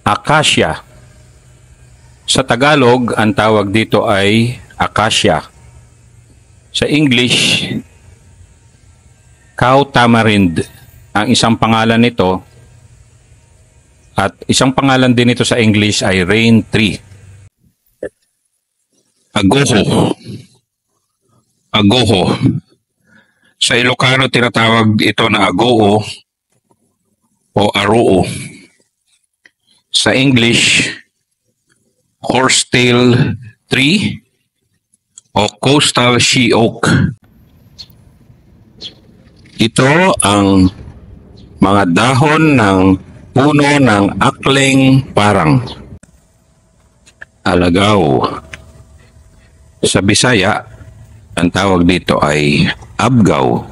Acacia. Sa Tagalog, ang tawag dito ay acacia. Sa English, cow tamarind ang isang pangalan nito, at isang pangalan din ito sa English ay rain tree. Agoho. Agoho. Sa Ilocano, tinatawag ito na agoo o aroo. Sa English, horsetail tree o coastal she oak. Ito ang mga dahon ng puno ng akling parang. Alagaw. Sa Bisaya, ang tawag dito ay abgaw.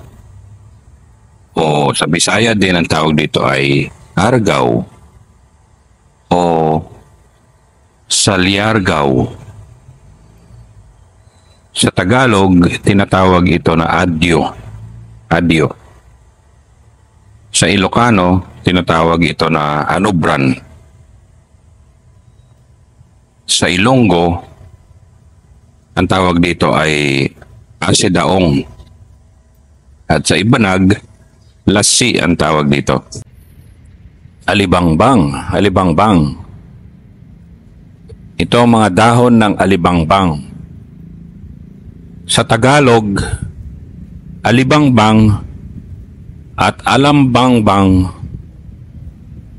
O sa Bisaya din ang tawag dito ay argaw o salyargaw. Sa Tagalog, tinatawag ito na adyo. Adyo. Sa Ilocano, tinatawag ito na anubran. Sa Ilonggo, ang tawag dito ay asidaong. At sa Ibanag, lassi ang tawag dito. Alibangbang. Alibangbang. Ito ang mga dahon ng alibangbang. Sa Tagalog, alibangbang at alambangbang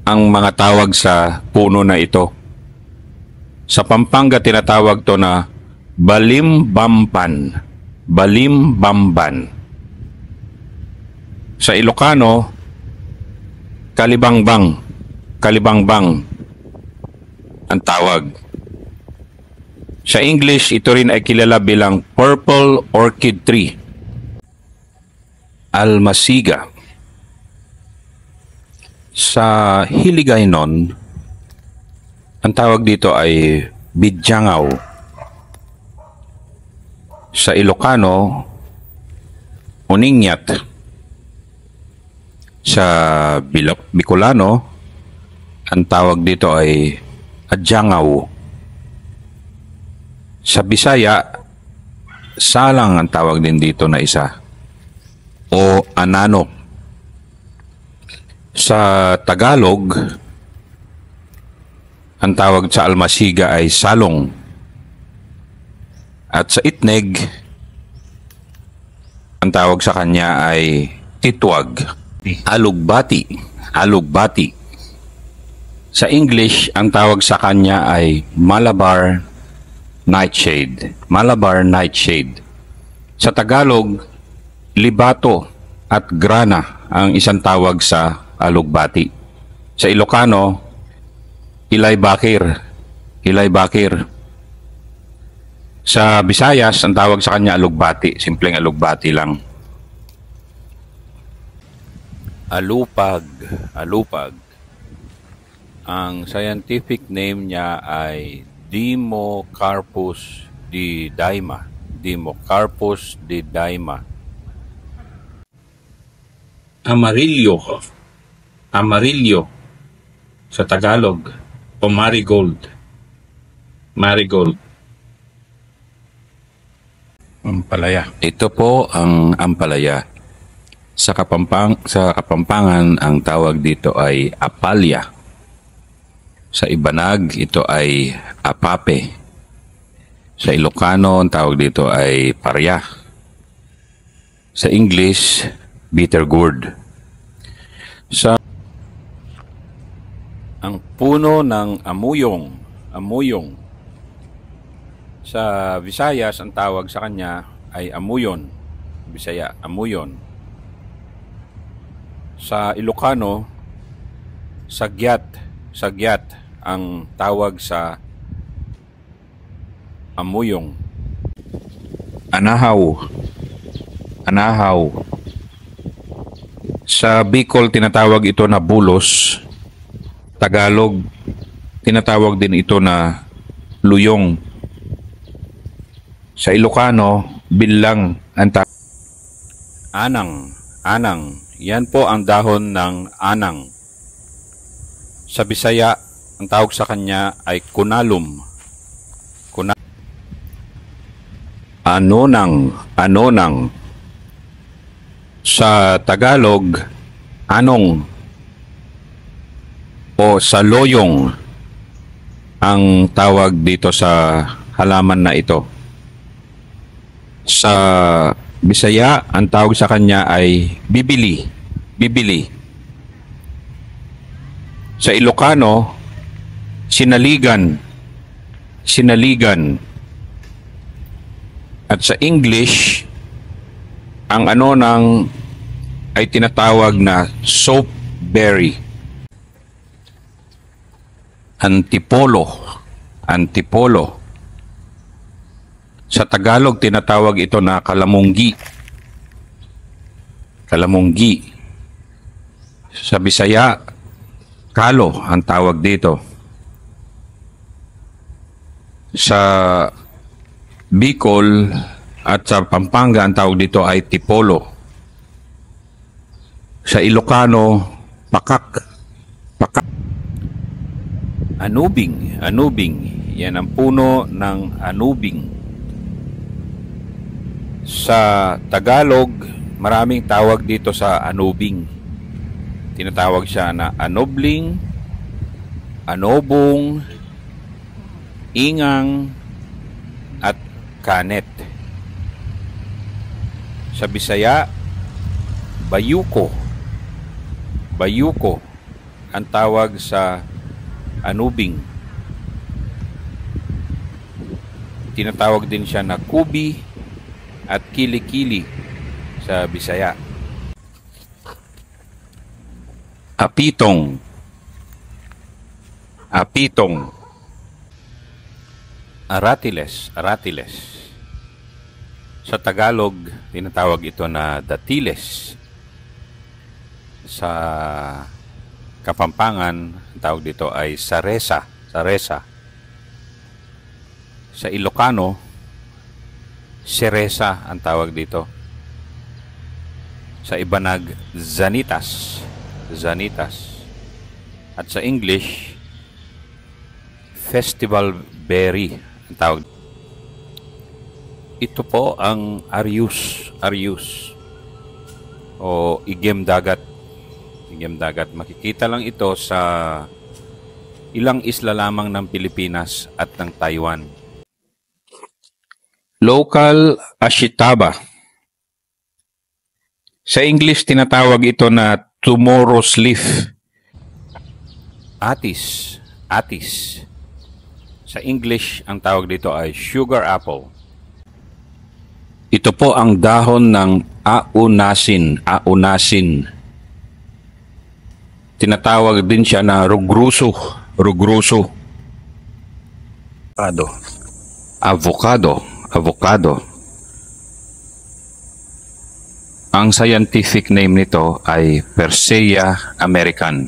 ang mga tawag sa puno na ito. Sa Pampanga, tinatawag to na balimbamban. Balimbamban. Sa Ilocano, kalibangbang. Kalibangbang ang tawag. Sa English, ito rin ay kilala bilang purple orchid tree. Almasiga. Sa Hiligaynon, ang tawag dito ay bidyangaw. Sa Ilocano, uningyat. Sa Bicolano, ang tawag dito ay adyangaw. Sa Bisaya, salang ang tawag din dito na isa o anano. Sa Tagalog, ang tawag sa almasiga ay salong. At sa Itneg, ang tawag sa kanya ay titwag. Alugbati. Alugbati. Sa English, ang tawag sa kanya ay Malabar nightshade. Malabar nightshade. Sa Tagalog, libato at grana ang isang tawag sa alugbati. Sa Ilocano, ilaybakir. Ilaybakir. Sa Visayas, ang tawag sa kanya alugbati. Simpleng alugbati lang. Alupag. Alupag. Ang scientific name niya ay Democarpus didaima. Democarpus didaima. Amarillo. Amarillo. Sa Tagalog, o marigold. Marigold. Ampalaya. Ito po ang ampalaya. Sa Kapampangan, ang tawag dito ay apalya. Sa Ibanag, ito ay apape. Sa Ilocano, ang tawag dito ay parya. Sa English, bitter gourd. Ang puno ng amuyong. Amuyong. Sa Visayas, ang tawag sa kanya ay amuyon. Bisaya, amuyon. Sa Ilocano, sagyat. Sagyat ang tawag sa amuyong. Anahaw. Anahaw. Sa Bicol, tinatawag ito na bulos. Tagalog, tinatawag din ito na luyong. Sa Ilocano, bilang ang anang. Anang. Yan po ang dahon ng anang. Sa Bisaya, Ang tawag sa kanya ay kunalum. Anonang. Sa Tagalog, anong o saloyong ang tawag dito sa halaman na ito. Sa Bisaya, ang tawag sa kanya ay bibili. Sa Ilocano, sinaligan. At sa English, ang anonang ay tinatawag na soapberry. Antipolo. Sa Tagalog, tinatawag ito na kalamunggi. Sa Bisaya, kalo ang tawag dito. Sa Bicol at sa Pampanga, ang tawag dito ay tipolo. Sa Ilocano, pakak. Anubing. Yan ang puno ng anubing. Sa Tagalog, maraming tawag dito sa anubing. Tinatawag siya na anobling, anobong, ingang, at kanet. Sa Bisaya, bayuko ang tawag sa anubing. Tinatawag din siya na kubi at kilikili sa Bisaya. Apitong. Aratiles. Sa Tagalog, tinatawag ito na datiles. Sa Kapampangan, ang tawag dito ay saresa. Sa Ilocano, seresa ang tawag dito. Sa Ibanag, zanitas. At sa English, festival berry ang tawag. Ito po ang Arius o igem dagat. Makikita lang ito sa ilang isla lamang ng Pilipinas at ng Taiwan. Local Ashitaba. Sa English, tinatawag ito na tomorrow's leaf. Atis. Sa English, ang tawag dito ay sugar apple. Ito po ang dahon ng aunasin. Tinatawag din siya na rugruso. Avocado. Ang scientific name nito ay Persea american.